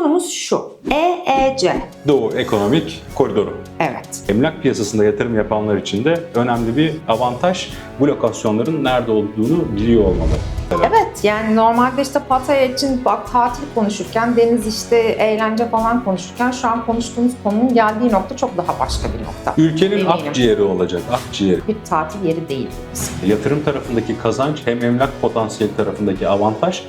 Konumuz şu. EEC. Doğu Ekonomik Koridoru. Evet. Emlak piyasasında yatırım yapanlar için de önemli bir avantaj, bu lokasyonların nerede olduğunu biliyor olmalı. Evet, yani normalde işte Pattaya için bak tatil konuşurken, deniz işte eğlence falan konuşurken şu an konuştuğumuz konunun geldiği nokta çok daha başka bir nokta. Ülkenin Eminim. akciğeri olacak, akciğeri. Bir tatil yeri değil burası. Yatırım tarafındaki kazanç hem emlak potansiyeli tarafındaki avantaj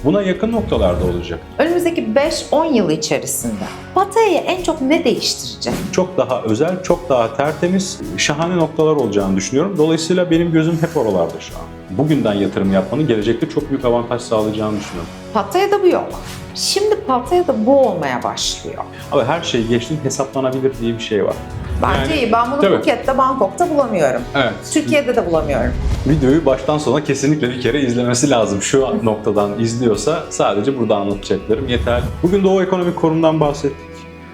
buna yakın noktalarda olacak. Önümüzdeki 5-10 yıl içerisinde Pattaya'yı en çok ne değiştirecek? Çok daha özel, çok daha tertemiz, şahane noktalar olacağını düşünüyorum. Dolayısıyla benim gözüm hep oralarda şu an. Bugünden yatırım yapmanın gelecekte çok büyük avantaj sağlayacağını düşünüyorum. Pattaya'da bu yok. Şimdi Pattaya'da bu olmaya başlıyor. Ama her şey geçtim, hesaplanabilir diye bir şey var. Bence Yani, iyi. Ben bunu tabii. Phuket'te, Bangkok'ta bulamıyorum. Evet. Türkiye'de de bulamıyorum. Videoyu baştan sona kesinlikle bir kere izlemesi lazım. Şu noktadan izliyorsa sadece burada anlatacaklarım yeterli. Bugün Doğu Ekonomik Forum'dan bahsettik.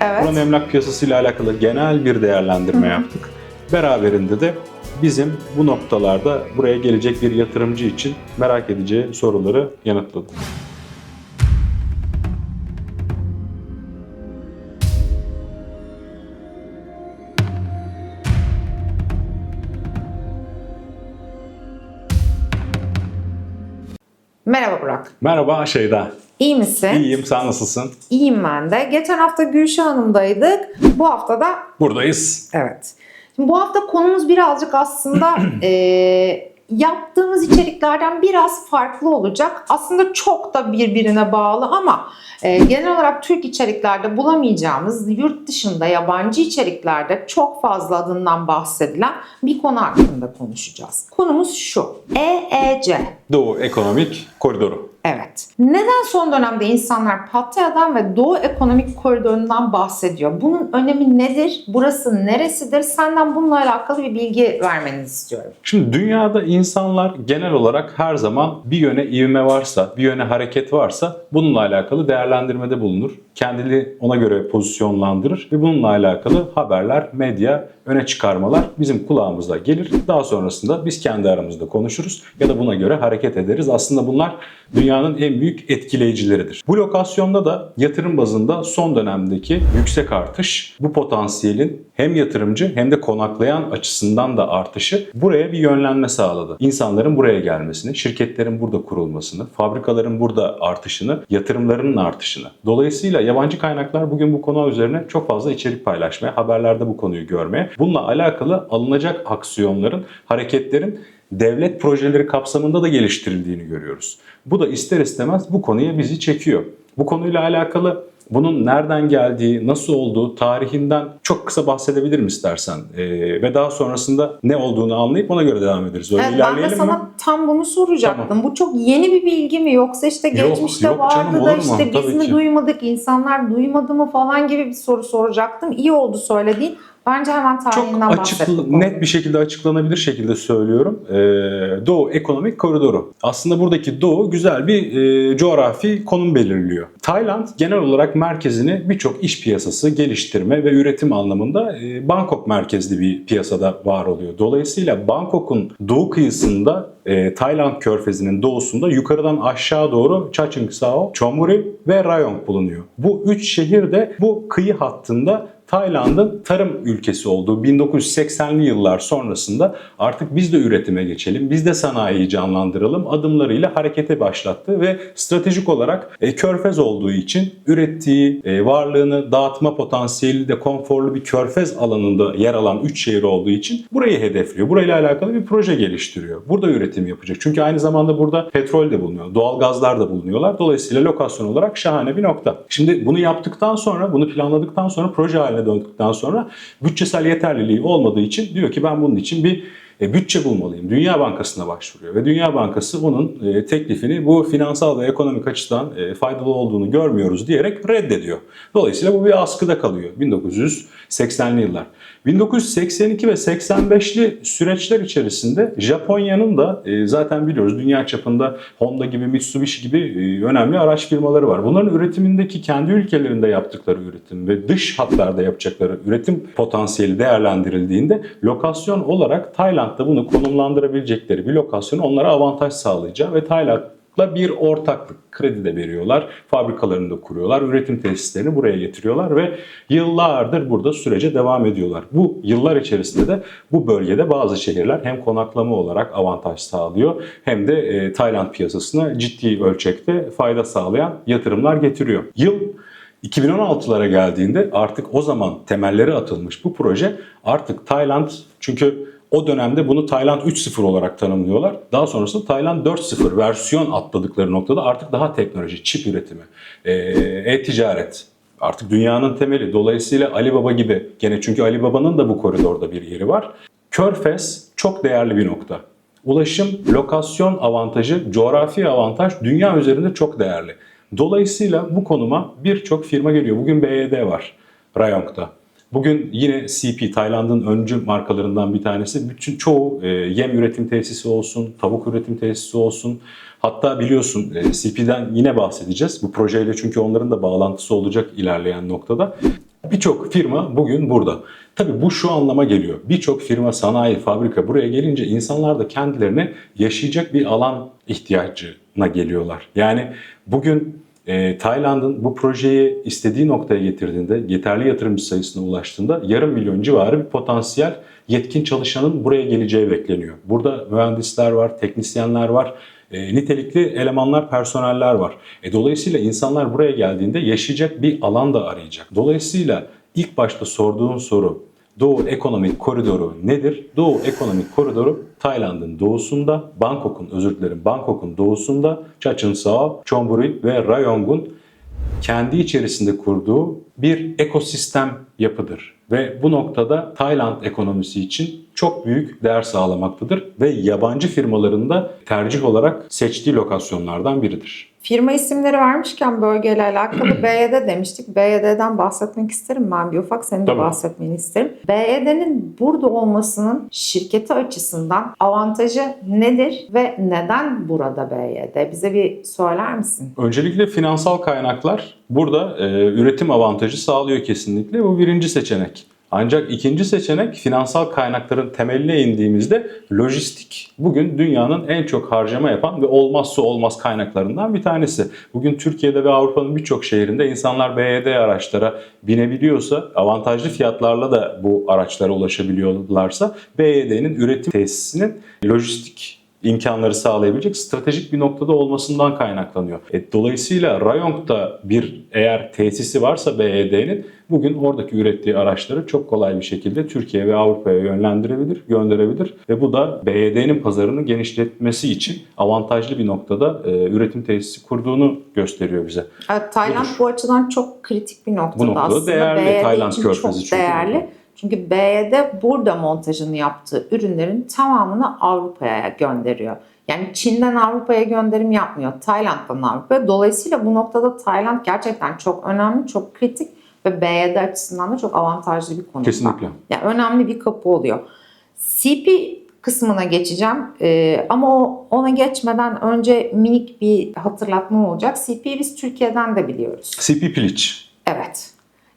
Evet. Buranın emlak piyasasıyla alakalı genel bir değerlendirme yaptık. Beraberinde de bizim bu noktalarda buraya gelecek bir yatırımcı için merak edeceği soruları yanıtladık. Merhaba Burak. Merhaba Şeyda. İyi misin? İyiyim, sen nasılsın? İyiyim ben de. Geçen hafta Gülşah Hanım'daydık. Bu hafta da Buradayız. evet. Şimdi bu hafta konumuz birazcık aslında yaptığımız içeriklerden biraz farklı olacak. Aslında çok da birbirine bağlı ama genel olarak Türk içeriklerde bulamayacağımız, yurt dışında yabancı içeriklerde çok fazla adından bahsedilen bir konu hakkında konuşacağız. Konumuz şu. EEC. Doğu Ekonomik Koridoru. Evet. Neden son dönemde insanlar Pattaya'dan ve Doğu Ekonomik Koridoru'ndan bahsediyor? Bunun önemi nedir? Burası neresidir? Senden bununla alakalı bir bilgi vermeni istiyorum. Şimdi dünyada insanlar genel olarak her zaman bir yöne ivme varsa, bir yöne hareket varsa bununla alakalı değerlendirmede bulunur. Kendini ona göre pozisyonlandırır ve bununla alakalı haberler, medya, öne çıkarmalar bizim kulağımıza gelir. Daha sonrasında biz kendi aramızda konuşuruz ya da buna göre hareket ederiz. Aslında bunlar dünyanın en büyük etkileyicileridir. Bu lokasyonda da yatırım bazında son dönemdeki yüksek artış, bu potansiyelin hem yatırımcı hem de konaklayan açısından da artışı buraya bir yönlenme sağladı. İnsanların buraya gelmesini, şirketlerin burada kurulmasını, fabrikaların burada artışını, yatırımlarının artışını. Dolayısıyla yabancı kaynaklar bugün bu konu üzerine çok fazla içerik paylaşmaya, haberlerde bu konuyu görmeye, bununla alakalı alınacak aksiyonların, hareketlerin devlet projeleri kapsamında da geliştirildiğini görüyoruz. Bu da ister istemez bu konuya bizi çekiyor. Bu konuyla alakalı bunun nereden geldiği, nasıl olduğu, tarihinden çok kısa bahsedebilirim istersen. Ve daha sonrasında ne olduğunu anlayıp ona göre devam ederiz. Öyle Evet, ben de ilerleyelim sana mi? tam bunu soracaktım. Tamam. Bu çok yeni bir bilgi mi yoksa işte geçmişte yok vardı canım, da olur mu? işte biz Tabii mi ki. duymadık, insanlar duymadı mı falan gibi bir soru soracaktım. İyi oldu söylediğin. Bence hemen tarihinden Çok bahsettim. net bir şekilde açıklanabilir şekilde söylüyorum. Doğu Ekonomik Koridoru. Aslında buradaki Doğu güzel bir coğrafi konum belirliyor. Tayland genel olarak merkezini birçok iş piyasası, geliştirme ve üretim anlamında Bangkok merkezli bir piyasada var oluyor. Dolayısıyla Bangkok'un doğu kıyısında Tayland Körfezi'nin doğusunda yukarıdan aşağı doğru Chachoengsao, Chonburi ve Rayong bulunuyor. Bu üç şehir de bu kıyı hattında Tayland'ın tarım ülkesi olduğu 1980'li yıllar sonrasında artık biz de üretime geçelim, biz de sanayiyi canlandıralım adımlarıyla harekete başlattı ve stratejik olarak körfez olduğu için ürettiği varlığını dağıtma potansiyeli de konforlu bir körfez alanında yer alan 3 şehir olduğu için burayı hedefliyor. Burayla alakalı bir proje geliştiriyor. Burada üretim yapacak. Çünkü aynı zamanda burada petrol de bulunuyor, doğal gazlar da bulunuyorlar. Dolayısıyla lokasyon olarak şahane bir nokta. Şimdi bunu yaptıktan sonra, bunu planladıktan sonra proje haline döndükten sonra bütçesel yeterliliği olmadığı için diyor ki ben bunun için bir bütçe bulmalıyım. Dünya Bankası'na başvuruyor ve Dünya Bankası onun teklifini bu finansal ve ekonomik açıdan faydalı olduğunu görmüyoruz diyerek reddediyor. Dolayısıyla bu bir askıda kalıyor 1980'li yıllar. 1982 ve 85'li süreçler içerisinde Japonya'nın da zaten biliyoruz dünya çapında Honda gibi, Mitsubishi gibi önemli araç firmaları var. Bunların üretimindeki kendi ülkelerinde yaptıkları üretim ve dış hatlarda yapacakları üretim potansiyeli değerlendirildiğinde lokasyon olarak Tayland'da bunu konumlandırabilecekleri bir lokasyonu onlara avantaj sağlayacağı ve bir ortaklık. Kredi de veriyorlar, fabrikalarını da kuruyorlar, üretim tesislerini buraya getiriyorlar ve yıllardır burada sürece devam ediyorlar. Bu yıllar içerisinde de bu bölgede bazı şehirler hem konaklama olarak avantaj sağlıyor hem de Tayland piyasasına ciddi ölçekte fayda sağlayan yatırımlar getiriyor. Yıl 2016'lara geldiğinde artık o zaman temelleri atılmış bu proje artık Tayland, çünkü o dönemde bunu Tayland 3.0 olarak tanımlıyorlar. Daha sonrasında Tayland 4.0 versiyon atladıkları noktada artık daha teknoloji, çip üretimi, e-ticaret artık dünyanın temeli. Dolayısıyla Alibaba gibi, gene çünkü Alibaba'nın da bu koridorda bir yeri var. Körfez çok değerli bir nokta. Ulaşım, lokasyon avantajı, coğrafi avantaj dünya üzerinde çok değerli. Dolayısıyla bu konuma birçok firma geliyor. Bugün BYD var Rayong'da. Bugün yine CP, Tayland'ın öncü markalarından bir tanesi. Bütün çoğu yem üretim tesisi olsun, tavuk üretim tesisi olsun. Hatta biliyorsun CP'den yine bahsedeceğiz. Bu projeyle çünkü onların da bağlantısı olacak ilerleyen noktada. Birçok firma bugün burada. Tabii bu şu anlama geliyor. Birçok firma, sanayi, fabrika buraya gelince insanlar da kendilerine yaşayacak bir alan ihtiyacına geliyorlar. Yani bugün Tayland'ın bu projeyi istediği noktaya getirdiğinde, yeterli yatırımcı sayısına ulaştığında 500.000 civarı bir potansiyel yetkin çalışanın buraya geleceği bekleniyor. Burada mühendisler var, teknisyenler var, nitelikli elemanlar, personeller var. Dolayısıyla insanlar buraya geldiğinde yaşayacak bir alan da arayacak. Dolayısıyla ilk başta sorduğun soru, Doğu Ekonomik Koridoru nedir? Doğu Ekonomik Koridoru Tayland'ın doğusunda, Bangkok'un doğusunda Chachoengsao, Chonburi ve Rayong'un kendi içerisinde kurduğu bir ekosistem yapıdır. Ve bu noktada Tayland ekonomisi için çok büyük değer sağlamaktadır ve yabancı firmaların da tercih olarak seçtiği lokasyonlardan biridir. Firma isimleri vermişken bölgeyle alakalı BYD demiştik. BYD'den bahsetmek isterim ben bir ufak. Senin de Tabii. bahsetmeni isterim. BYD'nin burada olmasının şirketi açısından avantajı nedir ve neden burada BYD? Bize bir söyler misin? Öncelikle finansal kaynaklar burada üretim avantajı sağlıyor kesinlikle. Bu birinci seçenek. Ancak ikinci seçenek finansal kaynakların temeline indiğimizde lojistik. Bugün dünyanın en çok harcama yapan ve olmazsa olmaz kaynaklarından bir tanesi. Bugün Türkiye'de ve Avrupa'nın birçok şehrinde insanlar BYD araçlara binebiliyorsa, avantajlı fiyatlarla da bu araçlara ulaşabiliyorlarsa BYD'nin üretim tesisinin lojistik imkanları sağlayabilecek stratejik bir noktada olmasından kaynaklanıyor. Dolayısıyla Rayong'da bir eğer tesisi varsa BYD'nin bugün oradaki ürettiği araçları çok kolay bir şekilde Türkiye ve Avrupa'ya yönlendirebilir, gönderebilir ve bu da BYD'nin pazarını genişletmesi için avantajlı bir noktada üretim tesisi kurduğunu gösteriyor bize. Evet, Tayland bu açıdan çok kritik bir noktada. Bu noktada aslında değerli. BYD Tayland için Körfezi çok çünkü değerli. Çünkü BYD burada montajını yaptığı ürünlerin tamamını Avrupa'ya gönderiyor. Yani Çin'den Avrupa'ya gönderim yapmıyor. Tayland'dan Avrupa'ya. Dolayısıyla bu noktada Tayland gerçekten çok önemli, çok kritik ve BYD açısından da çok avantajlı bir konumda. Kesinlikle. Yani önemli bir kapı oluyor. CP kısmına geçeceğim ama ona geçmeden önce minik bir hatırlatma olacak. CP'yi biz Türkiye'den de biliyoruz. CP Piliç. Evet.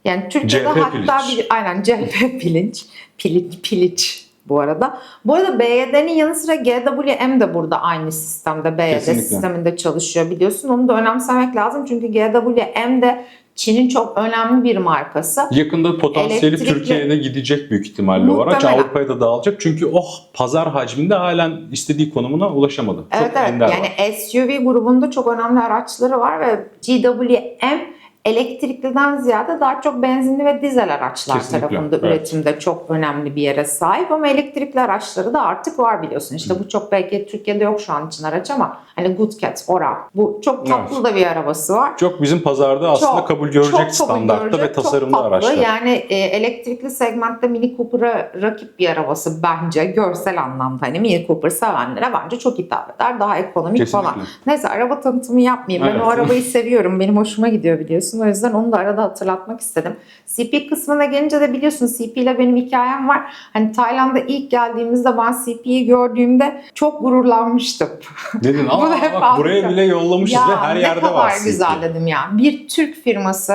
Yani Türkiye'de CHP hatta pilinç. aynen CHP piliç bu arada. Bu arada BYD'nin yanı sıra GWM de burada aynı sistemde, BYD Kesinlikle. sisteminde çalışıyor biliyorsun. Onu da önemsemek lazım çünkü GWM de Çin'in çok önemli bir markası. Yakında potansiyeli Elektrikli- Türkiye'de gidecek büyük ihtimalle o araç. Muhtemelen. Avrupa'ya da dağılacak. Çünkü o pazar hacminde halen istediği konumuna ulaşamadı. Evet, Çok ender var. yani SUV grubunda çok önemli araçları var ve GWM elektrikliden ziyade daha çok benzinli ve dizel araçlar Kesinlikle, tarafında evet. üretimde çok önemli bir yere sahip ama elektrikli araçları da artık var biliyorsun. İşte bu çok belki Türkiye'de yok şu an için araç ama hani Good Cat, Ora. Bu çok tatlı Evet. da bir arabası var. Çok bizim pazarda aslında Çok, kabul görecek çok kabul standartta görecek, ve tasarımlı çok tatlı. araçlar. Yani elektrikli segmentte Mini Cooper'a rakip bir arabası bence görsel anlamda. Hani Mini Cooper sevenlere bence çok hitap eder. Daha ekonomik Kesinlikle. falan. Neyse araba tanıtımı yapmayayım. Ben Evet. o arabayı seviyorum. Benim hoşuma gidiyor biliyorsun. O yüzden onu da arada hatırlatmak istedim. CP kısmına gelince de biliyorsun CP ile benim hikayem var. Hani Tayland'a ilk geldiğimizde ben CP'yi gördüğümde çok gururlanmıştım. Dedin Bunu hep bak buraya anlatacağım. bile yollamışız ve her yerde ne kadar var. güzel dedim ya. Bir Türk firması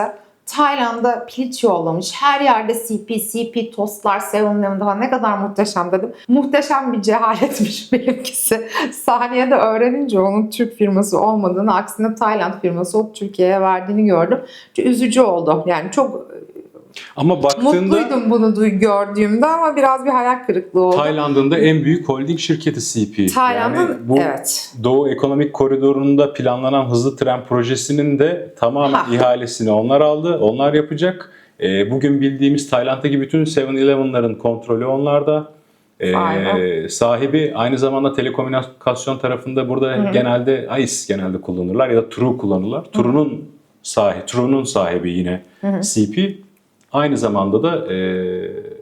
Tayland'a piliç yollamış. Her yerde CP tostlar, 7-Eleven daha ne kadar muhteşem dedim. Muhteşem bir cehaletmiş benimkisi. Saniyede öğrenince onun Türk firması olmadığını, aksine Tayland firması olup Türkiye'ye verdiğini gördüm. Üzücü oldu. Yani çok Ama baktığında mutluydum bunu gördüğümde ama biraz bir hayal kırıklığı oldu. Tayland'ın da en büyük holding şirketi CP. Tayland'ın, yani bu evet. Doğu Ekonomik Koridoru'nda planlanan hızlı tren projesinin de tamamen ihalesini onlar aldı. Onlar yapacak. Bugün bildiğimiz Tayland'daki bütün 7-Eleven'ların kontrolü onlarda. Sahibi aynı zamanda telekomünikasyon tarafında burada genelde genelde kullanırlar ya da True kullanırlar. True'nun sahibi yine CP. Aynı zamanda da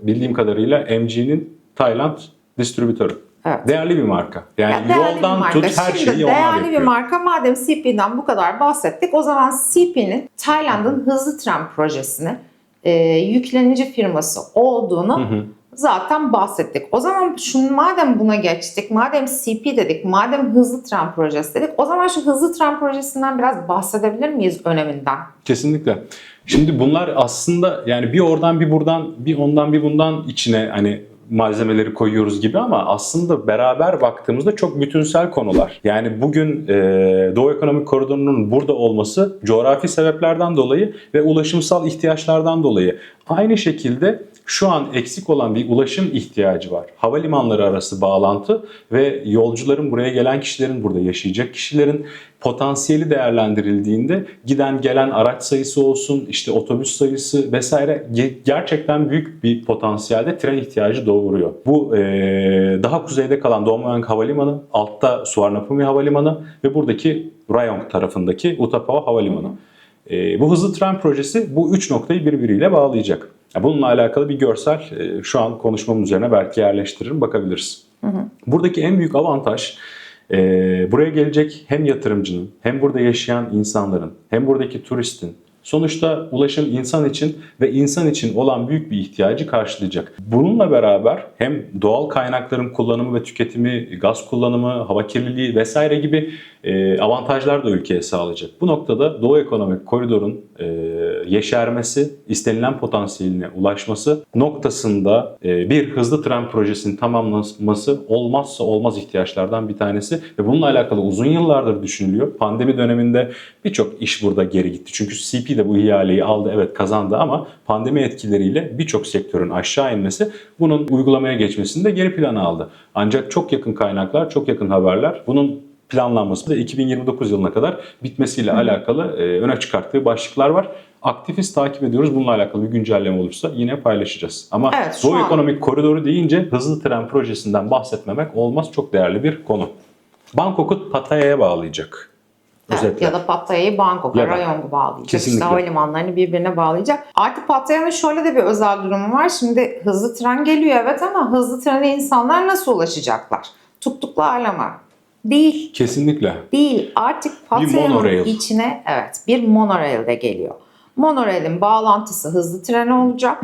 bildiğim kadarıyla MG'nin Tayland distribütörü. Evet. Değerli bir marka. Yani değerli yoldan bir tut marka. her Şimdi şeyi onlar değerli yapıyor. bir marka. Madem CP'den bu kadar bahsettik, o zaman CP'nin Tayland'ın hızlı tren projesini yüklenici firması olduğunu zaten bahsettik. O zaman madem buna geçtik, madem CP dedik, madem hızlı tren projesi dedik, o zaman şu hızlı tren projesinden biraz bahsedebilir miyiz öneminden? Kesinlikle. Şimdi bunlar aslında yani bir oradan bir buradan bir ondan bir bundan içine hani malzemeleri koyuyoruz gibi ama aslında beraber baktığımızda çok bütünsel konular. Yani bugün Doğu Ekonomik Koridoru'nun burada olması coğrafi sebeplerden dolayı ve ulaşımsal ihtiyaçlardan dolayı. Aynı şekilde şu an eksik olan bir ulaşım ihtiyacı var. Havalimanları arası bağlantı ve yolcuların, buraya gelen kişilerin, burada yaşayacak kişilerin potansiyeli değerlendirildiğinde giden gelen araç sayısı olsun, işte otobüs sayısı vesaire gerçekten büyük bir potansiyelde tren ihtiyacı doğuruyor. Bu daha kuzeyde kalan Don Mueang Havalimanı, altta Suvarnabhumi Havalimanı ve buradaki Rayong tarafındaki Utapao Havalimanı. Bu hızlı tren projesi bu üç noktayı birbiriyle bağlayacak. Bununla alakalı bir görsel şu an konuşmamın üzerine belki yerleştiririm, bakabiliriz. Buradaki en büyük avantaj buraya gelecek hem yatırımcının hem burada yaşayan insanların hem buradaki turistin sonuçta ulaşım insan için ve insan için olan büyük bir ihtiyacı karşılayacak. Bununla beraber hem doğal kaynakların kullanımı ve tüketimi, gaz kullanımı, hava kirliliği vesaire gibi avantajlar da ülkeye sağlayacak. Bu noktada Doğu Ekonomik Koridor'un yeşermesi, istenilen potansiyeline ulaşması noktasında bir hızlı tren projesinin tamamlanması olmazsa olmaz ihtiyaçlardan bir tanesi ve bununla alakalı uzun yıllardır düşünülüyor. Pandemi döneminde birçok iş burada geri gitti. Çünkü CP de bu ihaleyi aldı, evet kazandı ama pandemi etkileriyle birçok sektörün aşağı inmesi bunun uygulamaya geçmesini de geri plana aldı. Ancak çok yakın kaynaklar, çok yakın haberler bunun planlanması da 2029 yılına kadar bitmesiyle alakalı öne çıkarttığı başlıklar var. Aktifiz, takip ediyoruz. Bununla alakalı bir güncelleme olursa yine paylaşacağız. Ama evet, Doğu Ekonomik Koridoru deyince hızlı tren projesinden bahsetmemek olmaz. Çok değerli bir konu. Bangkok'u Pattaya'ya bağlayacak. Evet, ya da Pattaya'yı Bangkok'a, Rayong'u bağlayacak. Kesinlikle. İşte havalimanlarını birbirine bağlayacak. Artık Pattaya'nın şöyle de bir özel durumu var. Şimdi hızlı tren geliyor evet ama hızlı trene insanlar nasıl ulaşacaklar? Tuktuklarla mı? Değil. Kesinlikle. Değil. Artık Pattaya'nın içine bir monorail de geliyor. Monorail'in bağlantısı hızlı tren olacak.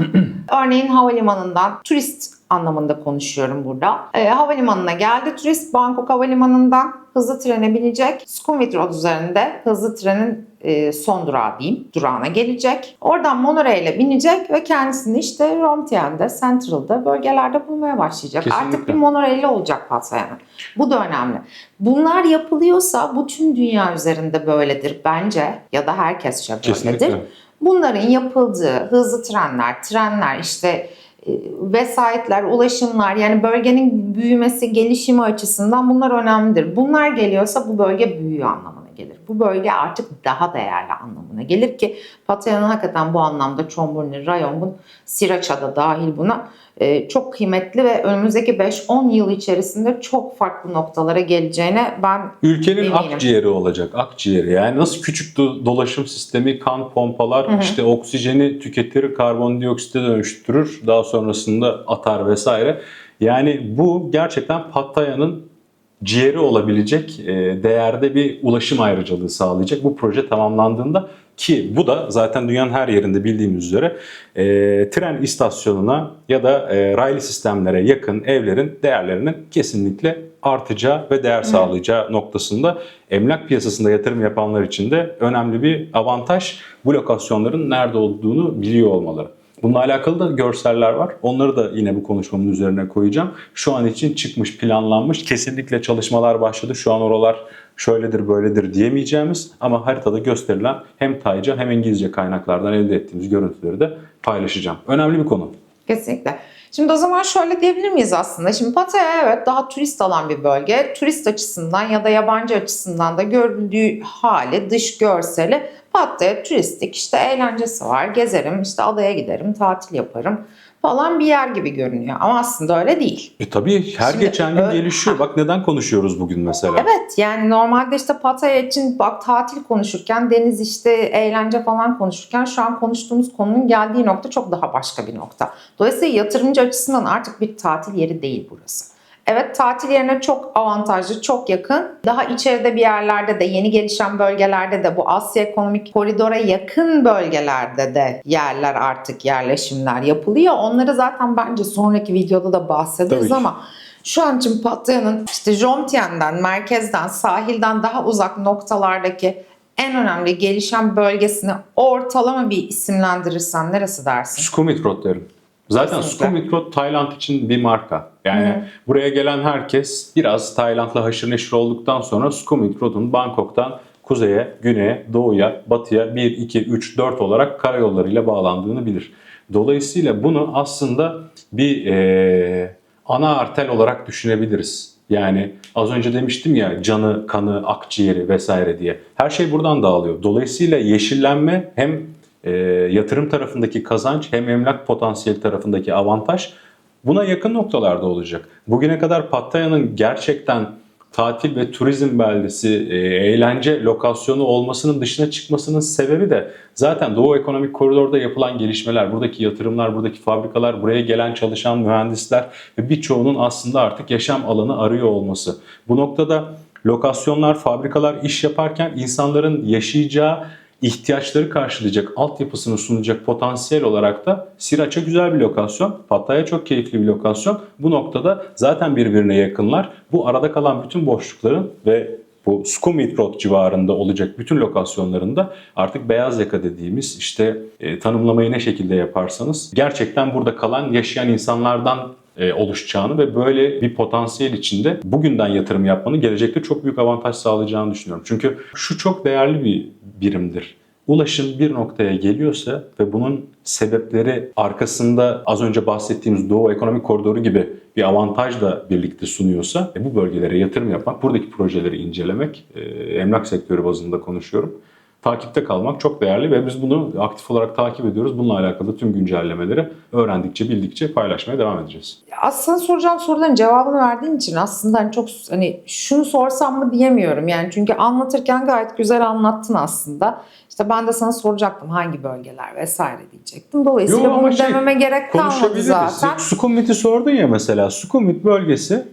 Örneğin havalimanından, turist anlamında konuşuyorum burada. Havalimanına geldi turist, Bangkok Havalimanı'ndan hızlı trene binecek. Sukhumvit Road üzerinde hızlı trenin son durağı diyeyim, durağına gelecek. Oradan monorail'e binecek ve kendisini işte Rongtien'de, Central'da bölgelerde bulmaya başlayacak. Kesinlikle. Artık bir monorail'i olacak Pattaya'nın. Bu da önemli. Bunlar yapılıyorsa bu tüm dünya üzerinde böyledir bence ya da herkesçe böyledir. Kesinlikle. Bunların yapıldığı hızlı trenler işte vesayetler, ulaşımlar yani bölgenin büyümesi, gelişimi açısından bunlar önemlidir. Bunlar geliyorsa bu bölge büyüyor anlamına gelir. Bu bölge artık daha değerli anlamına gelir ki Pattaya'nın hakikaten bu anlamda Chonburi, Rayong'un, Sriracha'da dahil buna çok kıymetli ve önümüzdeki 5-10 yıl içerisinde çok farklı noktalara geleceğine ben ülkenin eminim. Akciğeri olacak. Akciğeri. Yani nasıl küçük dolaşım sistemi, kan pompalar, işte oksijeni tüketir, karbondioksite dönüştürür, daha sonrasında atar vesaire. Yani bu gerçekten Pattaya'nın ciğeri olabilecek değerde bir ulaşım ayrıcalığı sağlayacak bu proje tamamlandığında, ki bu da zaten dünyanın her yerinde bildiğimiz üzere tren istasyonuna ya da raylı sistemlere yakın evlerin değerlerinin kesinlikle artacağı ve değer sağlayacağı noktasında emlak piyasasında yatırım yapanlar için de önemli bir avantaj. Bu lokasyonların nerede olduğunu biliyor olmaları. Bununla alakalı da görseller var. Onları da yine bu konuşmamın üzerine koyacağım. Şu an için çıkmış, planlanmış. Kesinlikle çalışmalar başladı. Şu an oralar şöyledir, böyledir diyemeyeceğimiz ama haritada gösterilen hem Tayca hem İngilizce kaynaklardan elde ettiğimiz görüntüleri de paylaşacağım. Önemli bir konu. Kesinlikle. Şimdi o zaman şöyle diyebilir miyiz aslında? Şimdi Pattaya evet daha turist alan bir bölge. Turist açısından ya da yabancı açısından da görüldüğü hali, dış görseli Pattaya turistik, işte eğlencesi var, gezerim, işte adaya giderim, tatil yaparım falan bir yer gibi görünüyor. Ama aslında öyle değil. Tabii her Şimdi geçen gün gelişiyor. Bak neden konuşuyoruz bugün mesela? Evet, yani normalde işte Pattaya için bak tatil konuşurken, deniz işte eğlence falan konuşurken şu an konuştuğumuz konunun geldiği nokta çok daha başka bir nokta. Dolayısıyla yatırımcı açısından artık bir tatil yeri değil burası. Evet, tatil yerine çok avantajlı, çok yakın. Daha içeride bir yerlerde de, yeni gelişen bölgelerde de, bu Asya Ekonomik Koridor'a yakın bölgelerde de yerler, artık yerleşimler yapılıyor. Onları zaten bence sonraki videoda da bahsederiz ama şu an için Pattaya'nın işte Jomtyen'den, merkezden, sahilden daha uzak noktalardaki en önemli gelişen bölgesini ortalama bir isimlendirirsen neresi dersin? Sukhumvit Road derim. Zaten Kesinlikle. Sukhumvit Road Tayland için bir marka. Yani buraya gelen herkes biraz Tayland'la haşır neşir olduktan sonra Sukhumvit Road'un Bangkok'tan kuzeye, güneye, doğuya, batıya 1, 2, 3, 4 olarak karayollarıyla bağlandığını bilir. Dolayısıyla bunu aslında bir ana arter olarak düşünebiliriz. Yani az önce demiştim ya, canı, kanı, akciğeri vesaire diye. Her şey buradan dağılıyor. Dolayısıyla yeşillenme hem yatırım tarafındaki kazanç hem emlak potansiyeli tarafındaki avantaj buna yakın noktalarda olacak. Bugüne kadar Pattaya'nın gerçekten tatil ve turizm beldesi, eğlence lokasyonu olmasının dışına çıkmasının sebebi de zaten Doğu Ekonomik Koridor'da yapılan gelişmeler, buradaki yatırımlar, buradaki fabrikalar, buraya gelen çalışan mühendisler ve birçoğunun aslında artık yaşam alanı arıyor olması. Bu noktada lokasyonlar, fabrikalar iş yaparken insanların yaşayacağı ihtiyaçları karşılayacak, altyapısını sunacak potansiyel olarak da Sriracha güzel bir lokasyon. Pattaya çok keyifli bir lokasyon. Bu noktada zaten birbirine yakınlar. Bu arada kalan bütün boşlukların ve bu Sukhumvit Road civarında olacak bütün lokasyonlarında artık beyaz yaka dediğimiz işte tanımlamayı ne şekilde yaparsanız gerçekten burada kalan yaşayan insanlardan oluşacağını ve böyle bir potansiyel içinde bugünden yatırım yapmanın gelecekte çok büyük avantaj sağlayacağını düşünüyorum. Çünkü şu çok değerli bir birimdir. Ulaşım bir noktaya geliyorsa ve bunun sebepleri arkasında az önce bahsettiğimiz Doğu Ekonomik Koridoru gibi bir avantajla birlikte sunuyorsa bu bölgelere yatırım yapmak, buradaki projeleri incelemek, emlak sektörü bazında konuşuyorum. Takipte kalmak çok değerli ve biz bunu aktif olarak takip ediyoruz. Bununla alakalı tüm güncellemeleri öğrendikçe, bildikçe paylaşmaya devam edeceğiz. Aslında soracağım soruların cevabını verdiğin için aslında çok şunu sorsam mı diyemiyorum yani, çünkü anlatırken gayet güzel anlattın aslında. İşte ben de sana soracaktım hangi bölgeler vesaire diyecektim. Dolayısıyla bunu dememe gerek kalmadı zaten. Sukhumvit'i sordun ya mesela. Sukhumvit bölgesi,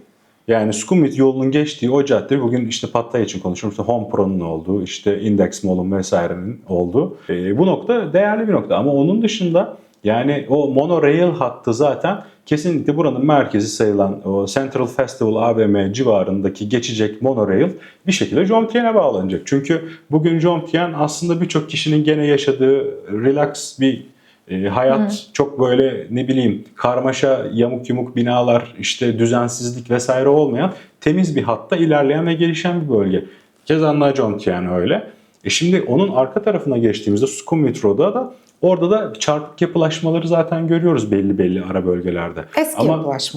yani Sukhumvit yolunun geçtiği o cadde, bugün işte Pattaya için konuşuyoruz. İşte Home Pro'nun olduğu, işte Index Mall'un vesairenin olduğu. Bu nokta değerli bir nokta ama onun dışında yani o monorail hattı zaten kesinlikle buranın merkezi sayılan o Central Festival AVM civarındaki geçecek monorail bir şekilde Jomtyen'e bağlanacak. Çünkü bugün Jomtyen aslında birçok kişinin gene yaşadığı relax bir hayat, çok böyle ne bileyim karmaşa, yamuk yumuk binalar, işte düzensizlik vesaire olmayan temiz bir hatta ilerleyen ve gelişen bir bölge. Keza Jomtyen öyle. Şimdi onun arka tarafına geçtiğimizde Sukhumvit Road'a da orada da çarpık yapılaşmaları zaten görüyoruz belli ara bölgelerde.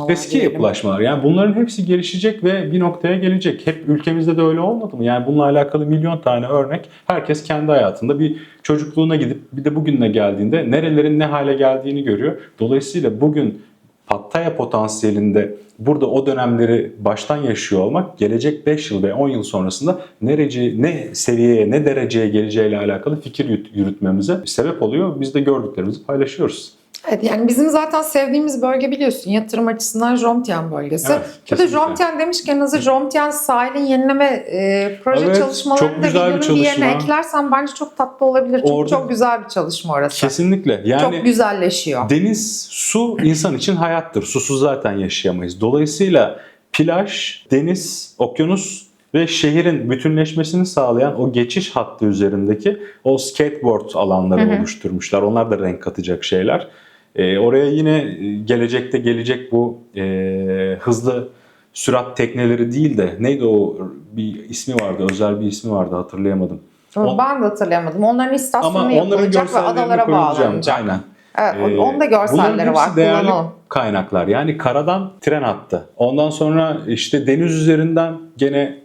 Eski yapılaşmalar. Yani bunların hepsi gelişecek ve bir noktaya gelecek. Hep ülkemizde de öyle olmadı mı? Yani bununla alakalı milyon tane örnek. Herkes kendi hayatında bir çocukluğuna gidip bir de bugüne geldiğinde nerelerin ne hale geldiğini görüyor. Dolayısıyla bugün Pattaya potansiyelinde burada o dönemleri baştan yaşıyor olmak gelecek 5 yıl ve 10 yıl sonrasında ne seviyeye, ne dereceye geleceğiyle alakalı fikir yürütmemize sebep oluyor. Biz de gördüklerimizi paylaşıyoruz. Evet, yani bizim zaten sevdiğimiz bölge biliyorsun yatırım açısından Jomtyen bölgesi. Evet, da Jomtyen demişken hazır Jomtyen sahilin yenileme proje çalışmalarını da videonun bir yerine eklersen bence çok tatlı olabilir. Çünkü çok güzel bir çalışma orası. Kesinlikle. Yani çok güzelleşiyor. Deniz, su insan için hayattır. Susuz zaten yaşayamayız. Dolayısıyla plaj, deniz, okyanus ve şehrin bütünleşmesini sağlayan o geçiş hattı üzerindeki o skateboard alanları oluşturmuşlar. Onlar da renk katacak şeyler. Oraya yine gelecekte gelecek bu hızlı sürat tekneleri değil de neydi o, bir ismi vardı, özel bir ismi vardı, hatırlayamadım. Ben de hatırlayamadım. Onların istasyonu Ama onların yapılacak ve görsellerini adalara koyacağım. bağlanacak. Aynen. Evet, onun da görselleri Bunların var. hepsi değerli Kullanalım. kaynaklar. Yani karadan tren hattı. Ondan sonra işte deniz üzerinden gene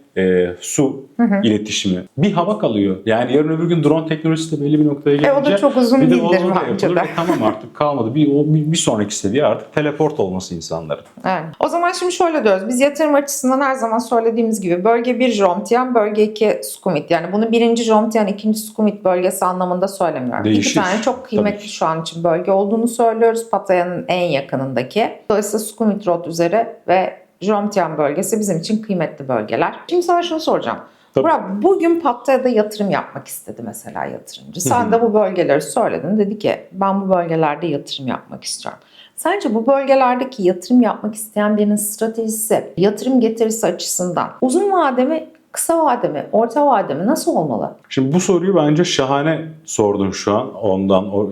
su iletişimi. Bir hava kalıyor. Yani yarın öbür gün drone teknolojisi de belli bir noktaya gelince O da çok uzun bir de değildir o da bence yapılır. de. Tamam, artık kalmadı. Bir sonraki seviye artık teleport olması insanların. Evet. O zaman şimdi şöyle diyoruz. Biz yatırım açısından her zaman söylediğimiz gibi bölge 1 Jomtien, bölge 2 Sukhumvit. Yani bunu 1. Jomtien, 2. Sukhumvit bölgesi anlamında söylemiyorum. Değişir. 2 tane çok kıymetli şu an için bölge olduğunu söylüyoruz. Pattaya'nın en yakınındaki. Dolayısıyla Sukhumvit Road üzeri ve Jomtien bölgesi bizim için kıymetli bölgeler. Şimdi sana şunu soracağım. Tabii. Burak, bugün Pattaya'da yatırım yapmak istedi mesela yatırımcı. Sen de bu bölgeleri söyledin. Dedi ki ben bu bölgelerde yatırım yapmak istiyorum. Sence bu bölgelerdeki yatırım yapmak isteyen birinin stratejisi, yatırım getirisi açısından uzun vade mi, kısa vade mi, orta vade mi nasıl olmalı? Şimdi bu soruyu bence şahane sordun şu an.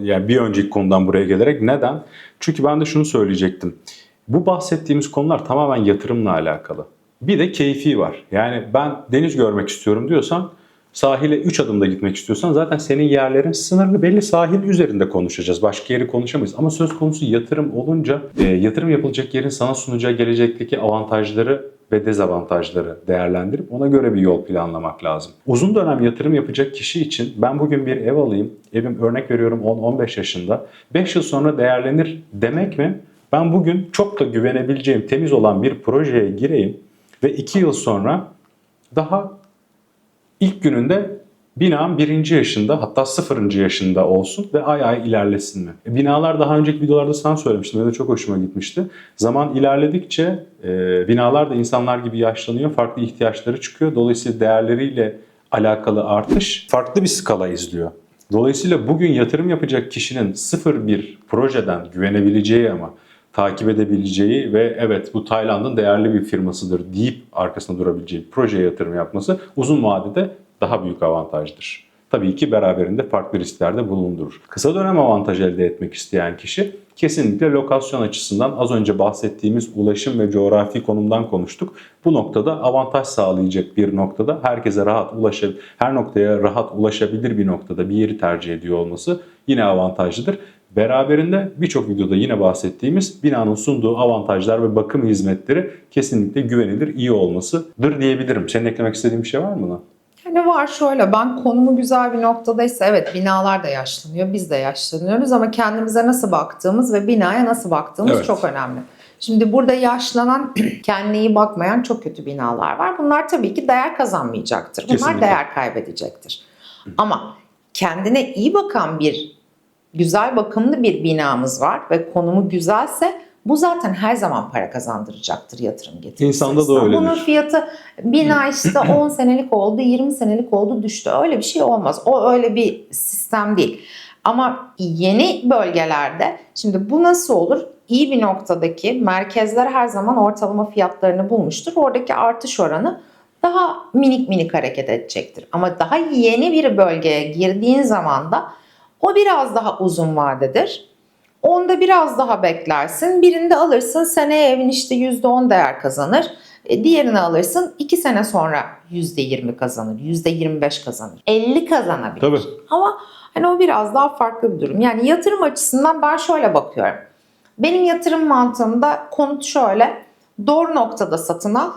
Yani bir önceki konudan buraya gelerek. Neden? Çünkü ben de şunu söyleyecektim. Bu bahsettiğimiz konular tamamen yatırımla alakalı. Bir de keyfi var. Yani ben deniz görmek istiyorum diyorsan, sahile 3 adımda gitmek istiyorsan zaten senin yerlerin sınırlı, belli, sahil üzerinde konuşacağız. Başka yeri konuşamayız. Ama söz konusu yatırım olunca yatırım yapılacak yerin sana sunacağı gelecekteki avantajları ve dezavantajları değerlendirip ona göre bir yol planlamak lazım. Uzun dönem yatırım yapacak kişi için ben bugün bir ev alayım, evim örnek veriyorum 10-15 yaşında, 5 yıl sonra değerlenir demek mi? Ben bugün çok da güvenebileceğim, temiz olan bir projeye gireyim ve 2 yıl sonra daha ilk gününde binam 1. yaşında, hatta 0. yaşında olsun ve ay ay ilerlesin mi? Binalar, daha önceki videolarda sana söylemiştim. Benim de çok hoşuma gitmişti. Zaman ilerledikçe binalar da insanlar gibi yaşlanıyor. Farklı ihtiyaçları çıkıyor. Dolayısıyla değerleriyle alakalı artış farklı bir skala izliyor. Dolayısıyla bugün yatırım yapacak kişinin 0-1 projeden güvenebileceği ama takip edebileceği ve evet bu Tayland'ın değerli bir firmasıdır deyip arkasında durabileceği bir projeye yatırım yapması uzun vadede daha büyük avantajdır. Tabii ki beraberinde farklı riskler de bulundurur. Kısa dönem avantaj elde etmek isteyen kişi kesinlikle lokasyon açısından az önce bahsettiğimiz ulaşım ve coğrafi konumdan konuştuk. Bu noktada avantaj sağlayacak bir noktada herkese rahat her noktaya rahat ulaşabilir bir noktada bir yeri tercih ediyor olması yine avantajlıdır. Beraberinde birçok videoda yine bahsettiğimiz binanın sunduğu avantajlar ve bakım hizmetleri kesinlikle güvenilir, iyi olmasıdır diyebilirim. Senin eklemek istediğin bir şey var mı buna? Yani var şöyle, ben konumu güzel bir noktadaysa evet binalar da yaşlanıyor, biz de yaşlanıyoruz ama kendimize nasıl baktığımız ve binaya nasıl baktığımız Evet. çok önemli. Şimdi burada yaşlanan, kendine iyi bakmayan çok kötü binalar var. Bunlar tabii ki değer kazanmayacaktır. Bunlar Kesinlikle. değer kaybedecektir. Ama kendine iyi bakan güzel bakımlı bir binamız var ve konumu güzelse bu zaten her zaman para kazandıracaktır yatırım getirisi. İnsanda da öyledir. Bunun fiyatı bina işte 10 senelik oldu, 20 senelik oldu, düştü. Öyle bir şey olmaz. O öyle bir sistem değil. Ama yeni bölgelerde şimdi bu nasıl olur? İyi bir noktadaki merkezler her zaman ortalama fiyatlarını bulmuştur. Oradaki artış oranı daha minik hareket edecektir. Ama daha yeni bir bölgeye girdiğin zaman da o biraz daha uzun vadedir. Onda biraz daha beklersin. Birinde alırsın, seneye evin işte %10 değer kazanır. Diğerini alırsın 2 sene sonra %20 kazanır, %25 kazanır. 50 kazanabilir. Tabii. Ama hani o biraz daha farklı bir durum. Yani yatırım açısından ben şöyle bakıyorum. Benim yatırım mantığımda konut şöyle: doğru noktada satın al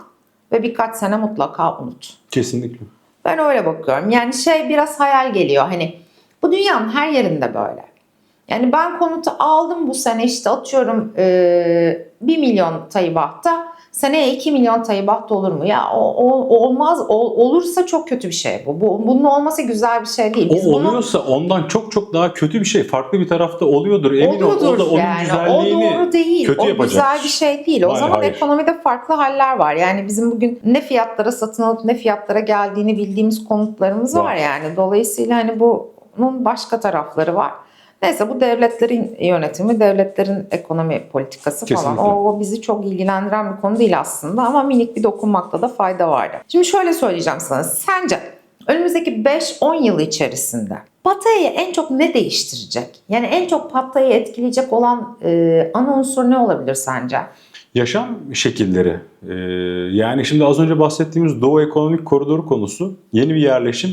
ve birkaç sene mutlaka unut. Kesinlikle. Ben öyle bakıyorum. Yani biraz hayal geliyor. Hani bu dünyanın her yerinde böyle. Yani ben konutu aldım bu sene işte atıyorum 1 milyon Taybat'ta. Seneye 2 milyon Taybat olur mu? Ya olmaz. Olursa çok kötü bir şey bu. Bunun olması güzel bir şey değil. Biz O oluyorsa ondan çok daha kötü bir şey. Farklı bir tarafta oluyordur. Emin ol. O da onun yani. güzelliğini O doğru değil. kötü O yapacak. güzel bir şey değil. O Hayır, zaman hayır. ekonomide farklı haller var. Yani bizim bugün ne fiyatlara satın alıp ne fiyatlara geldiğini bildiğimiz konutlarımız var yani. Dolayısıyla hani bunun başka tarafları var. Neyse bu devletlerin yönetimi, devletlerin ekonomi politikası falan. Kesinlikle. O bizi çok ilgilendiren bir konu değil aslında ama minik bir dokunmakta da fayda vardı. Şimdi şöyle söyleyeceğim sana. Sence önümüzdeki 5-10 yıl içerisinde Pattaya'yı en çok ne değiştirecek? Yani en çok Pattaya'yı etkileyecek olan ana unsur ne olabilir sence? Yaşam şekilleri. Yani şimdi az önce bahsettiğimiz Doğu Ekonomik Koridoru konusu yeni bir yerleşim,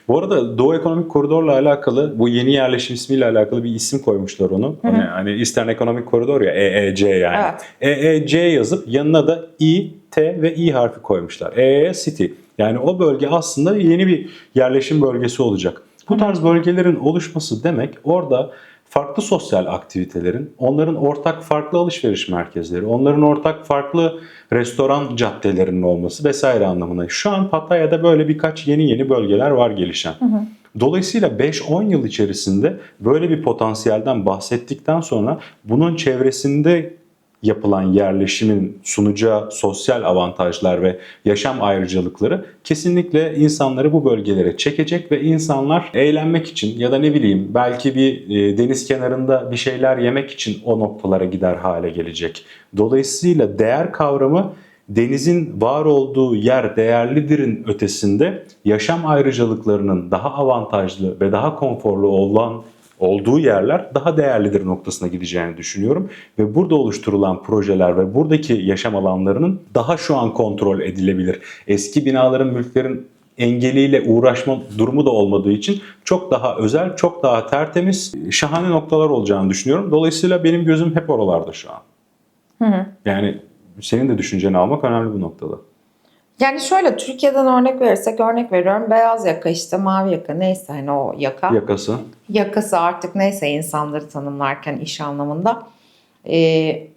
Bu arada Doğu Ekonomik Koridor'la alakalı, bu yeni yerleşim ismiyle alakalı bir isim koymuşlar onu. Hani Eastern Economic Corridor ya, EEC yani. Evet. EEC yazıp yanına da I, T ve I harfi koymuşlar. EE City. Yani o bölge aslında yeni bir yerleşim bölgesi olacak. Bu tarz bölgelerin oluşması demek orada farklı sosyal aktivitelerin, onların ortak farklı alışveriş merkezleri, onların ortak farklı restoran caddelerinin olması vesaire anlamına. Şu an Pattaya'da böyle birkaç yeni bölgeler var gelişen. Dolayısıyla 5-10 yıl içerisinde böyle bir potansiyelden bahsettikten sonra bunun çevresinde yapılan yerleşimin sunacağı sosyal avantajlar ve yaşam ayrıcalıkları kesinlikle insanları bu bölgelere çekecek ve insanlar eğlenmek için ya da ne bileyim belki bir deniz kenarında bir şeyler yemek için o noktalara gider hale gelecek. Dolayısıyla değer kavramı denizin var olduğu yer değerlidir'in ötesinde yaşam ayrıcalıklarının daha avantajlı ve daha konforlu olduğu yerler daha değerlidir noktasına gideceğini düşünüyorum. Ve burada oluşturulan projeler ve buradaki yaşam alanlarının daha şu an kontrol edilebilir. Eski binaların, mülklerin engeliyle uğraşma durumu da olmadığı için çok daha özel, çok daha tertemiz, şahane noktalar olacağını düşünüyorum. Dolayısıyla benim gözüm hep oralarda şu an. Yani senin de düşünceni almak önemli bu noktada. Yani şöyle Türkiye'den örnek veriyorum. Beyaz yaka işte mavi yaka neyse hani o yaka. Yakası artık neyse insanları tanımlarken iş anlamında.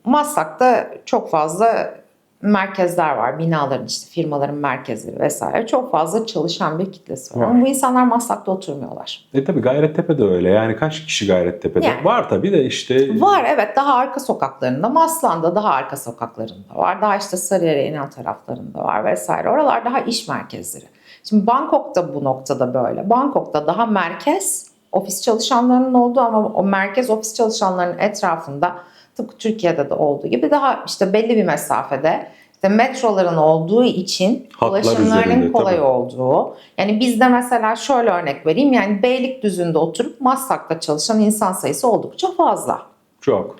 Maslak'ta çok fazla merkezler var. Binaların işte firmaların merkezleri vesaire. Çok fazla çalışan bir kitlesi var. Ama bu insanlar Maslak'ta oturmuyorlar. Tabii Gayrettepe'de öyle. Yani kaç kişi Gayrettepe'de? Yani, var tabii de işte. Var evet daha arka sokaklarında. Maslak'ta daha arka sokaklarında var. Daha işte Sarıyer'e inen taraflarında var vesaire. Oralar daha iş merkezleri. Şimdi Bangkok'ta bu noktada böyle. Bangkok'ta daha merkez ofis çalışanlarının olduğu ama o merkez ofis çalışanlarının etrafında tıpkı Türkiye'de de olduğu gibi daha işte belli bir mesafede işte metroların olduğu için ulaşımlarının kolay olduğu. Yani bizde mesela şöyle örnek vereyim yani Beylikdüzü'nde oturup Maslak'ta çalışan insan sayısı oldukça fazla. Çok.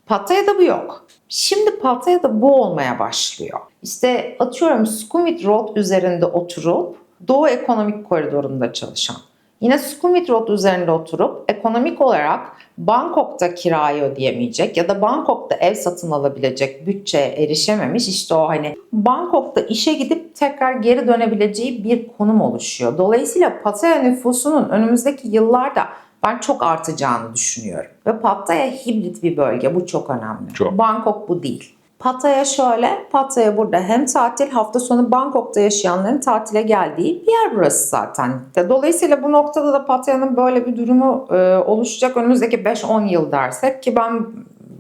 Pattaya'da bu yok. Şimdi Pattaya'da bu olmaya başlıyor. İşte atıyorum Sukhumvit Road üzerinde oturup Doğu Ekonomik Koridoru'nda çalışan. Yine Sukhumvit Road üzerinde oturup ekonomik olarak Bangkok'ta kirayı ödeyemeyecek ya da Bangkok'ta ev satın alabilecek bütçeye erişememiş işte o hani Bangkok'ta işe gidip tekrar geri dönebileceği bir konum oluşuyor. Dolayısıyla Pattaya nüfusunun önümüzdeki yıllarda ben çok artacağını düşünüyorum. Ve Pattaya hibrit bir bölge. Bu çok önemli. Çok. Bangkok bu değil. Pattaya şöyle, Pattaya burada hem tatil, hafta sonu Bangkok'ta yaşayanların tatile geldiği bir yer burası zaten. Dolayısıyla bu noktada da Pattaya'nın böyle bir durumu oluşacak önümüzdeki 5-10 yıl dersek ki ben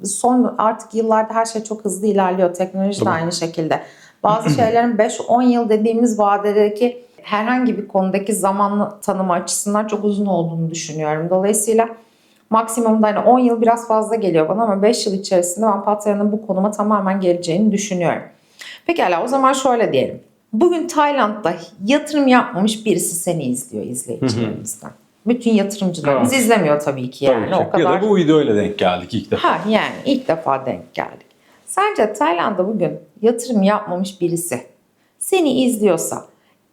son artık yıllarda her şey çok hızlı ilerliyor. Teknoloji de aynı şekilde. Bazı şeylerin 5-10 yıl dediğimiz vadedeki herhangi bir konudaki zaman tanımı açısından çok uzun olduğunu düşünüyorum. Dolayısıyla maksimumda hani 10 yıl biraz fazla geliyor bana ama 5 yıl içerisinde ben Pattaya'nın bu konuma tamamen geleceğini düşünüyorum. Pekala o zaman şöyle diyelim. Bugün Tayland'da yatırım yapmamış birisi seni izliyor izleyicilerimizden. Bütün yatırımcılarımız izlemiyor tabii ki yani. Tabii ki. O kadar... Ya da bu videoyla denk geldik ilk defa. Yani ilk defa denk geldik. Sence Tayland'da bugün yatırım yapmamış birisi seni izliyorsa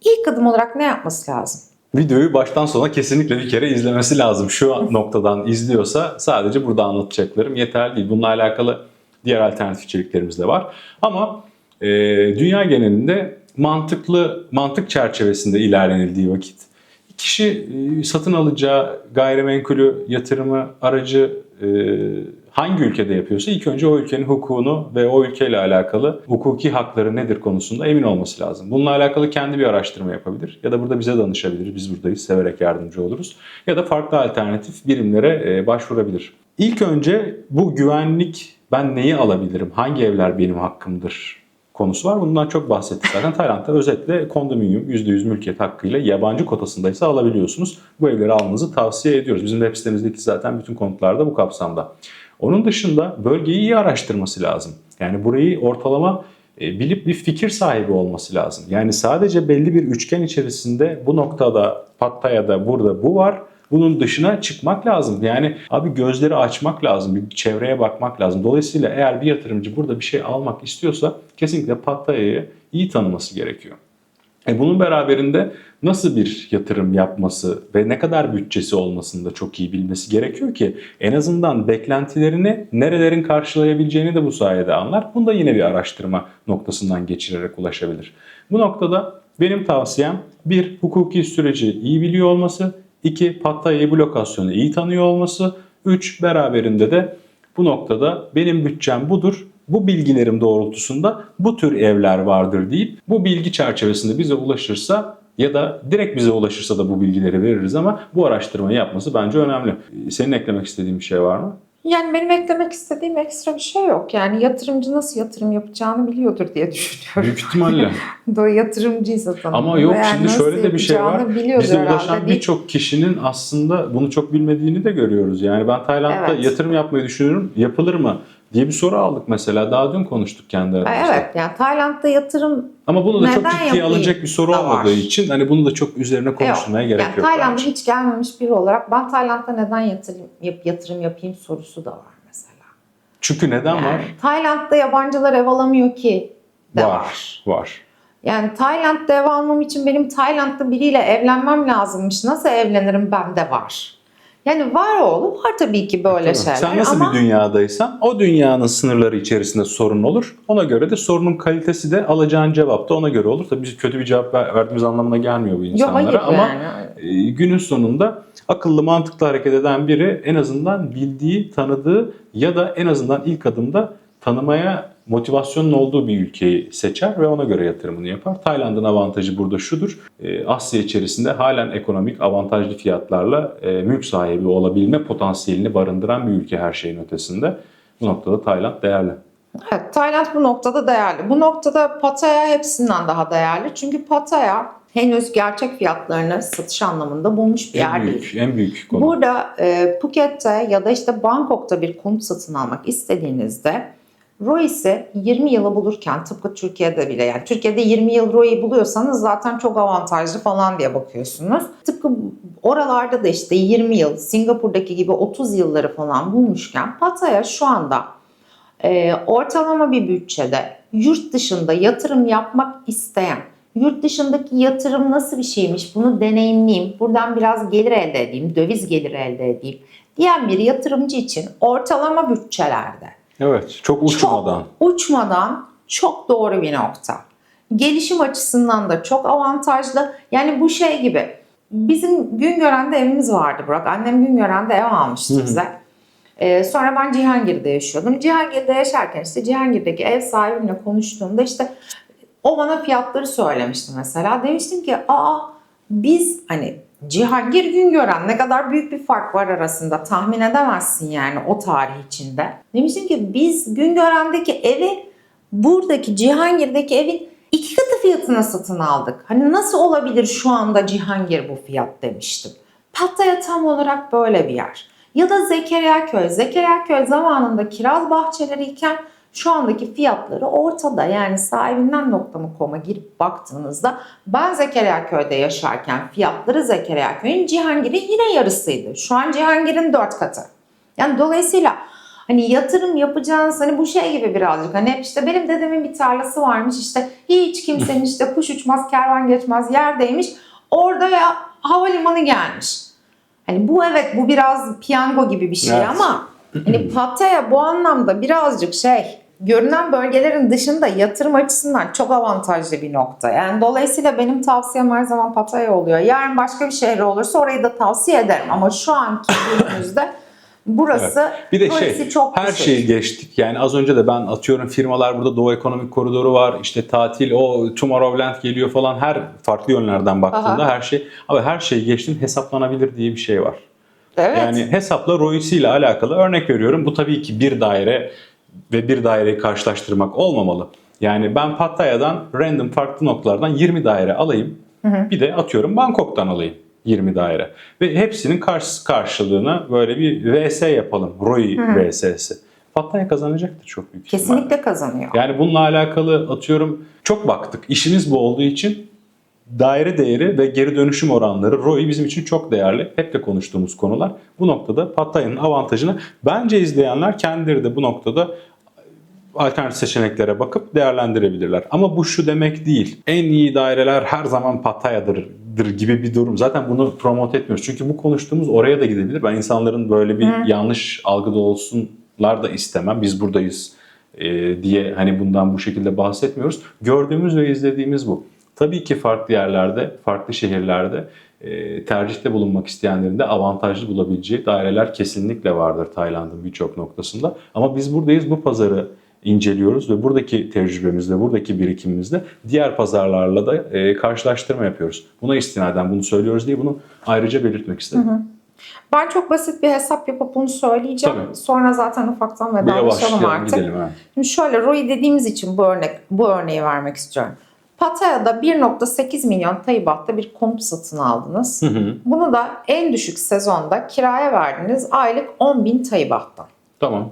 ilk adım olarak ne yapması lazım? Videoyu baştan sona kesinlikle bir kere izlemesi lazım. Şu noktadan izliyorsa sadece burada anlatacaklarım yeterli değil. Bununla alakalı diğer alternatif içeriklerimiz de var. Ama dünya genelinde mantık çerçevesinde ilerlenildiği vakit kişi satın alacağı gayrimenkulü, yatırımı, aracı hangi ülkede yapıyorsa ilk önce o ülkenin hukukunu ve o ülkeyle alakalı hukuki hakları nedir konusunda emin olması lazım. Bununla alakalı kendi bir araştırma yapabilir ya da burada bize danışabilir. Biz buradayız, severek yardımcı oluruz. Ya da farklı alternatif birimlere başvurabilir. İlk önce bu güvenlik, ben neyi alabilirim, hangi evler benim hakkımdır konusu var. Bundan çok bahsettik zaten. Tayland'da özetle kondominyum %100 mülkiyet hakkıyla yabancı kotasındaysa alabiliyorsunuz. Bu evleri almanızı tavsiye ediyoruz. Bizim web sitemizdeki zaten bütün konutlarda bu kapsamda. Onun dışında bölgeyi iyi araştırması lazım. Yani burayı ortalama bilip bir fikir sahibi olması lazım. Yani sadece belli bir üçgen içerisinde bu noktada, Pattaya'da, burada bu var. Bunun dışına çıkmak lazım. Yani abi gözleri açmak lazım. Bir çevreye bakmak lazım. Dolayısıyla eğer bir yatırımcı burada bir şey almak istiyorsa kesinlikle Pattaya'yı iyi tanıması gerekiyor. Bunun beraberinde nasıl bir yatırım yapması ve ne kadar bütçesi olmasını da çok iyi bilmesi gerekiyor ki en azından beklentilerini nerelerin karşılayabileceğini de bu sayede anlar. Bunu da yine bir araştırma noktasından geçirerek ulaşabilir. Bu noktada benim tavsiyem 1. Hukuki süreci iyi biliyor olması, 2. Pattaya'yı bu lokasyonu iyi tanıyor olması, 3. Beraberinde de bu noktada benim bütçem budur. Bu bilgilerim doğrultusunda bu tür evler vardır deyip bu bilgi çerçevesinde bize ulaşırsa ya da direkt bize ulaşırsa da bu bilgileri veririz ama bu araştırmayı yapması bence önemli. Senin eklemek istediğin bir şey var mı? Yani benim eklemek istediğim ekstra bir şey yok. Yani yatırımcı nasıl yatırım yapacağını biliyordur diye düşünüyorum. Büyük ihtimalle. Böyle yatırımcıysa tanımlı. Ama yok Yani şimdi nasıl şöyle de bir şey var. yapacağını Bize biliyordur ulaşan herhalde. birçok kişinin aslında bunu çok bilmediğini de görüyoruz. Yani ben Tayland'da Evet. yatırım yapmayı düşünüyorum. Yapılır mı diye bir soru aldık mesela. Daha dün konuştuk kendi aramızda. Evet, yani Tayland'da yatırım Ama bunu da çok neden ciddiye yapayım alınacak bir soru da var. olmadığı için hani bunu da çok üzerine konuşulmaya gerek yani yok Tayland'a bence. hiç gelmemiş biri olarak ben Tayland'da neden yatırım yapayım sorusu da var mesela. Çünkü neden Yani var? Tayland'da yabancılar ev alamıyor ki de var. Var. Yani Tayland'da ev almam için benim Tayland'da biriyle evlenmem lazımmış. Nasıl evlenirim bende var. Yani var oğlum, var tabii ki böyle Tabii. şeyler. Sen nasıl ama bir dünyadaysan o dünyanın sınırları içerisinde sorun olur. Ona göre de sorunun kalitesi de alacağın cevap da ona göre olur. Tabii biz kötü bir cevap verdiğimiz anlamına gelmiyor bu Yok, insanlara hayır ama yani. günün sonunda akıllı mantıklı hareket eden biri en azından bildiği, tanıdığı ya da en azından ilk adımda tanımaya motivasyonun olduğu bir ülkeyi seçer ve ona göre yatırımını yapar. Tayland'ın avantajı burada şudur. Asya içerisinde halen ekonomik avantajlı fiyatlarla mülk sahibi olabilme potansiyelini barındıran bir ülke her şeyin ötesinde. Bu noktada Tayland değerli. Evet, Tayland bu noktada değerli. Bu noktada Pattaya hepsinden daha değerli. Çünkü Pattaya henüz gerçek fiyatlarını satış anlamında bulmuş bir yer değil. En büyük konu. Burada Phuket'te ya da işte Bangkok'ta bir konut satın almak istediğinizde ROI'si 20 yılı bulurken tıpkı Türkiye'de bile, yani Türkiye'de 20 yıl ROI buluyorsanız zaten çok avantajlı falan diye bakıyorsunuz. Tıpkı oralarda da işte 20 yıl, Singapur'daki gibi 30 yılları falan bulmuşken Pattaya şu anda ortalama bir bütçede yurt dışında yatırım yapmak isteyen, yurt dışındaki yatırım nasıl bir şeymiş bunu deneyimleyeyim, buradan biraz gelir elde edeyim, döviz geliri elde edeyim diyen bir yatırımcı için ortalama bütçelerde Evet, çok uçmadan. çok uçmadan çok doğru bir nokta. Gelişim açısından da çok avantajlı. Yani bu şey gibi, bizim Güngören'de evimiz vardı Burak. Annem Güngören'de ev almıştı bize. Sonra ben Cihangir'de yaşıyordum. Cihangir'de yaşarken işte Cihangir'deki ev sahibimle konuştuğumda işte o bana fiyatları söylemişti mesela. Demiştim ki biz hani Cihangir Güngören ne kadar büyük bir fark var arasında, tahmin edemezsin yani o tarih içinde. Demiştim ki biz Güngören'deki evi buradaki Cihangir'deki evin 2 katı fiyatına satın aldık. Hani nasıl olabilir şu anda Cihangir bu fiyat demiştim. Pattaya tam olarak böyle bir yer. Ya da Zekeriyaköy. Zekeriyaköy zamanında kiraz bahçeleriyken şu andaki fiyatları ortada. Yani sahibinden.com'a girip baktığınızda ben Zekeriyaköy'de yaşarken fiyatları Zekeriyaköy'ün Cihangir'in yine yarısıydı. Şu an Cihangir'in 4 katı. Yani dolayısıyla hani yatırım yapacağınız hani bu şey gibi birazcık hani hep işte benim dedemin bir tarlası varmış işte hiç kimsenin işte kuş uçmaz kervan geçmez yerdeymiş orada ya havalimanı gelmiş. Hani bu evet bu biraz piyango gibi bir şey Evet. ama hani Pattaya bu anlamda birazcık görünen bölgelerin dışında yatırım açısından çok avantajlı bir nokta. Yani dolayısıyla benim tavsiyem her zaman Pattaya oluyor. Yarın başka bir şehir olursa orayı da tavsiye ederim ama şu anki günümüzde burası Bir de çok her düşük. şeyi geçtik. Yani az önce de ben atıyorum firmalar burada Doğu Ekonomik Koridoru var. İşte tatil, o Tomorrowland geliyor falan. Her farklı yönlerden baktığında her şeyi geçtim hesaplanabilir diye bir şey var. Evet. Yani hesapla ROI'si ile alakalı örnek veriyorum. Bu tabii ki bir daire ve bir daireyi karşılaştırmak olmamalı. Yani ben Pattaya'dan random farklı noktalardan 20 daire alayım. Bir de atıyorum Bangkok'tan alayım 20 daire. Ve hepsinin karşılığına böyle bir VS yapalım. ROI VS'si. Pattaya kazanacaktır çok büyük ihtimalle. Kesinlikle kazanıyor. Yani bununla alakalı atıyorum çok baktık. İşimiz bu olduğu için daire değeri ve geri dönüşüm oranları, ROI bizim için çok değerli. Hep de konuştuğumuz konular. Bu noktada Pattaya'nın avantajını bence izleyenler kendileri de bu noktada alternatif seçeneklere bakıp değerlendirebilirler. Ama bu şu demek değil. En iyi daireler her zaman Pattaya'dır gibi bir durum. Zaten bunu promote etmiyoruz. Çünkü bu konuştuğumuz oraya da gidebilir. Ben insanların böyle bir yanlış algıda olsunlar da istemem. Biz buradayız diye hani bundan bu şekilde bahsetmiyoruz. Gördüğümüz ve izlediğimiz bu. Tabii ki farklı yerlerde, farklı şehirlerde tercihte bulunmak isteyenlerin de avantajlı bulabileceği daireler kesinlikle vardır Tayland'ın birçok noktasında. Ama biz buradayız, bu pazarı inceliyoruz ve buradaki tecrübemizle, buradaki birikimimizle diğer pazarlarla da karşılaştırma yapıyoruz. Buna istinaden bunu söylüyoruz diye bunu ayrıca belirtmek istedim. Ben çok basit bir hesap yapıp bunu söyleyeceğim. Tabii. Sonra zaten ufaktan vedalaşalım artık. Gidelim, evet. Şimdi şöyle ROI dediğimiz için bu örneği vermek istiyorum. Pattaya'da 1.8 milyon Thai baht'ta bir konut satın aldınız. Bunu da en düşük sezonda kiraya verdiniz aylık 10.000 Thai baht'tan. Tamam.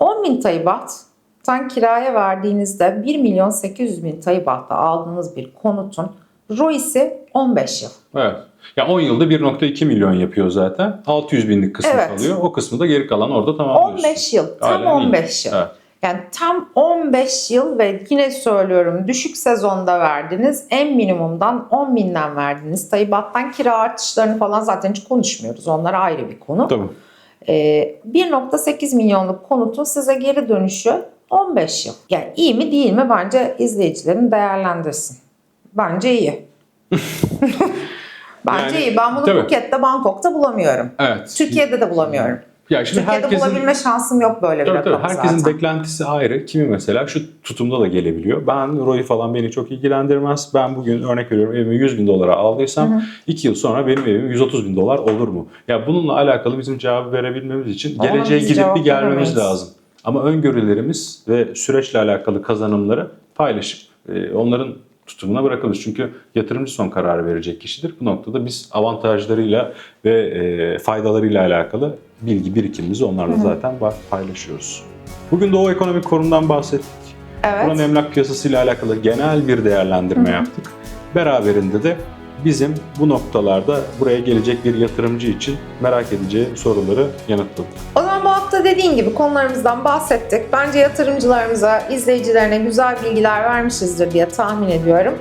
10.000 Thai baht'tan kiraya verdiğinizde 1.800.000 Thai baht'ta aldığınız bir konutun ROI'si 15 yıl. Evet. Ya 10 yılda 1.2 milyon yapıyor zaten. 600 binlik kısmı kalıyor. O kısmı da geri kalan orada tamamlıyorsun. 15 yıl. Tam Aynen, 15 yıl. Evet. Yani tam 15 yıl ve yine söylüyorum düşük sezonda verdiniz. En minimumdan 10.000'den verdiniz. Thai baht'tan kira artışlarını falan zaten hiç konuşmuyoruz. Onlar ayrı bir konu. Tamam. 1.8 milyonluk konutun size geri dönüşü 15 yıl. Yani iyi mi değil mi bence izleyicilerin değerlendirsin. Bence iyi. Bence iyi. Ben bunu tabii. Phuket'te, Bangkok'ta bulamıyorum. Evet. Türkiye'de de bulamıyorum. Ya şimdi Türkiye'de bulabilme şansım yok böyle bir rakamı herkesin zaten. beklentisi ayrı. Kimi mesela şu tutumda da gelebiliyor. Ben ROI falan beni çok ilgilendirmez. Ben bugün örnek veriyorum evimi 100 bin dolara aldıysam 2 yıl sonra benim evim 130 bin dolar olur mu? Ya bununla alakalı bizim cevabı verebilmemiz için Ona geleceğe biz gidip cevap bir gelmemiz veremeyiz. lazım. Ama öngörülerimiz ve süreçle alakalı kazanımları paylaşıp onların tutumuna bırakılır. Çünkü yatırımcı son kararı verecek kişidir. Bu noktada biz avantajlarıyla ve faydalarıyla alakalı bilgi birikimimizi onlarla zaten paylaşıyoruz. Bugün Doğu Ekonomik Forum'dan bahsettik. Evet. Buranın emlak piyasasıyla alakalı genel bir değerlendirme yaptık. Beraberinde de bizim bu noktalarda buraya gelecek bir yatırımcı için merak edeceği soruları yanıtladık. O zaman bu hafta dediğin gibi konularımızdan bahsettik. Bence yatırımcılarımıza, izleyicilerine güzel bilgiler vermişizdir diye tahmin ediyorum.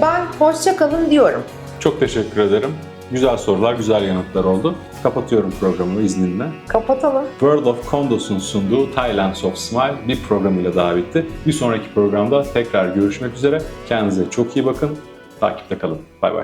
Ben hoşça kalın diyorum. Çok teşekkür ederim. Güzel sorular, güzel yanıtlar oldu. Kapatıyorum programı izninle. Kapatalım. World of Condos'un sunduğu Thailand of Smile bir programıyla daha bitti. Bir sonraki programda tekrar görüşmek üzere. Kendinize çok iyi bakın. Takipte kalın. Bay bay.